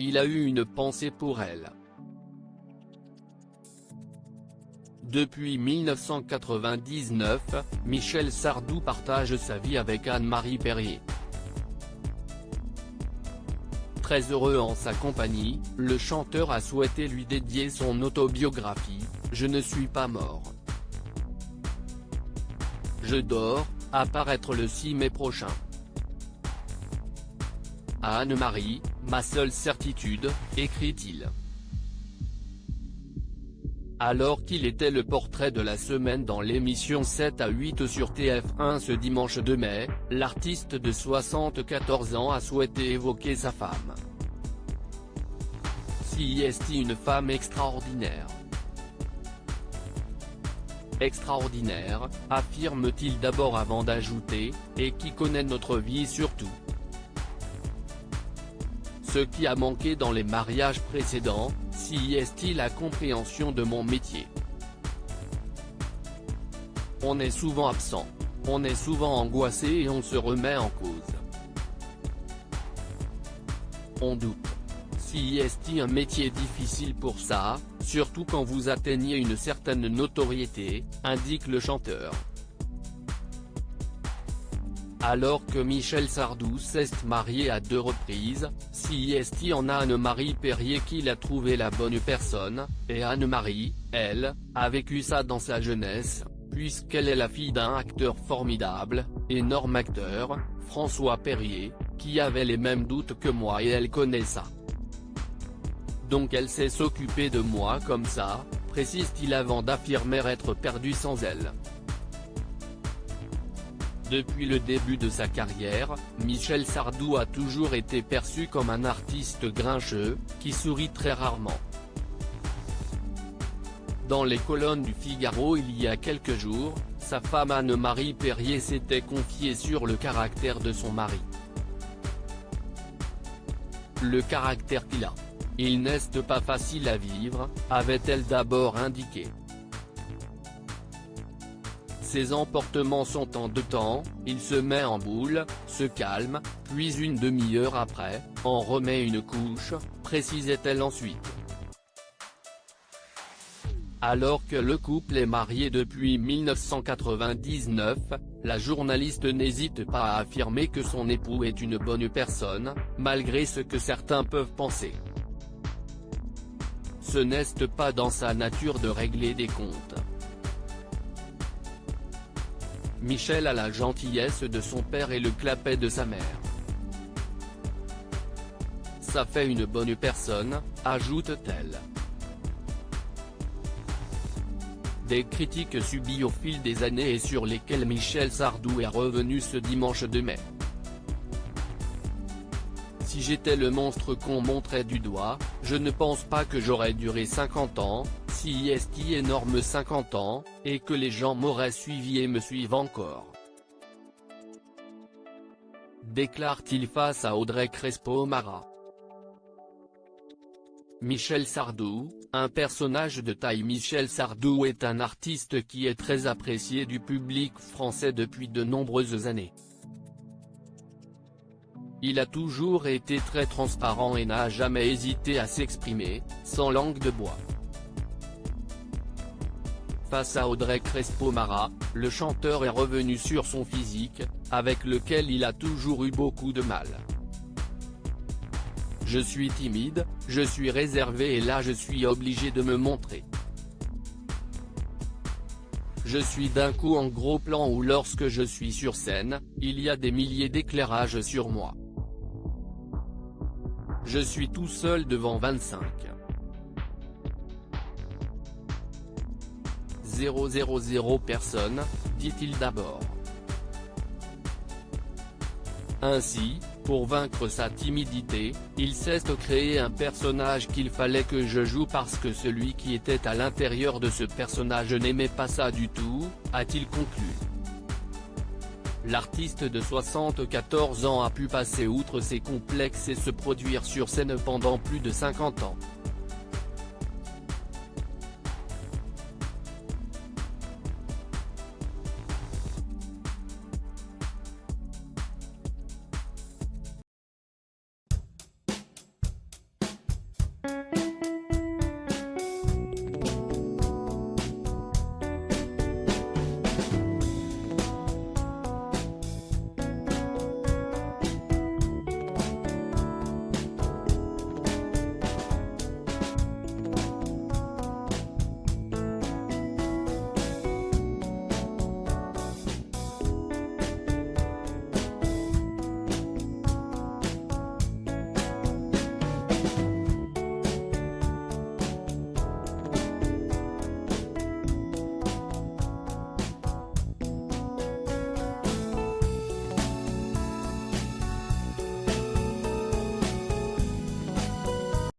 il a eu une pensée pour elle. Depuis 1999, Michel Sardou partage sa vie avec Anne-Marie Perrier. Très heureux en sa compagnie, le chanteur a souhaité lui dédier son autobiographie, « Je ne suis pas mort. Je dors », à paraître le 6 mai prochain. À Anne-Marie, ma seule certitude, écrit-il. Alors qu'il était le portrait de la semaine dans l'émission 7 à 8 sur TF1 ce dimanche 2 mai, l'artiste de 74 ans a souhaité évoquer sa femme. Si est une femme extraordinaire. Extraordinaire, affirme-t-il d'abord avant d'ajouter, et qui connaît notre vie surtout. Ce qui a manqué dans les mariages précédents, si est la compréhension de mon métier. On est souvent absent. On est souvent angoissé et on se remet en cause. On doute. Si est un métier difficile pour ça, surtout quand vous atteignez une certaine notoriété, indique le chanteur. Alors que Michel Sardou s'est marié à 2 reprises, si est en a Anne-Marie Perrier qu'il a trouvé la bonne personne, et Anne-Marie, elle, a vécu ça dans sa jeunesse, puisqu'elle est la fille d'un acteur formidable, énorme acteur, François Perrier, qui avait les mêmes doutes que moi et elle connaît ça. Donc elle sait s'occuper de moi comme ça, précise-t-il avant d'affirmer être perdu sans elle. Depuis le début de sa carrière, Michel Sardou a toujours été perçu comme un artiste grincheux, qui sourit très rarement. Dans les colonnes du Figaro il y a quelques jours, sa femme Anne-Marie Perrier s'était confiée sur le caractère de son mari. Le caractère qu'il a. Il n'est pas facile à vivre, avait-elle d'abord indiqué. Ses emportements sont en 2 temps, il se met en boule, se calme, puis une demi-heure après, en remet une couche, précisait-elle ensuite. Alors que le couple est marié depuis 1999, la journaliste n'hésite pas à affirmer que son époux est une bonne personne, malgré ce que certains peuvent penser. Ce n'est pas dans sa nature de régler des comptes. Michel a la gentillesse de son père et le clapet de sa mère. Ça fait une bonne personne, ajoute-t-elle. Des critiques subies au fil des années et sur lesquelles Michel Sardou est revenu ce dimanche 2 mai. Si j'étais le monstre qu'on montrait du doigt, je ne pense pas que j'aurais duré 50 ans, si est énorme 50 ans, et que les gens m'auraient suivi et me suivent encore. Déclare-t-il face à Audrey Crespo-Mara. Michel Sardou, un personnage de taille. Michel Sardou est un artiste qui est très apprécié du public français depuis de nombreuses années. Il a toujours été très transparent et n'a jamais hésité à s'exprimer, sans langue de bois. Face à Audrey Crespo-Mara, le chanteur est revenu sur son physique, avec lequel il a toujours eu beaucoup de mal. Je suis timide, je suis réservé et là je suis obligé de me montrer. Je suis d'un coup en gros plan ou lorsque je suis sur scène, il y a des milliers d'éclairages sur moi. Je suis tout seul devant 25 000 personnes, dit-il d'abord. Ainsi, pour vaincre sa timidité, il s'est créé un personnage qu'il fallait que je joue parce que celui qui était à l'intérieur de ce personnage n'aimait pas ça du tout, a-t-il conclu. L'artiste de 74 ans a pu passer outre ses complexes et se produire sur scène pendant plus de 50 ans.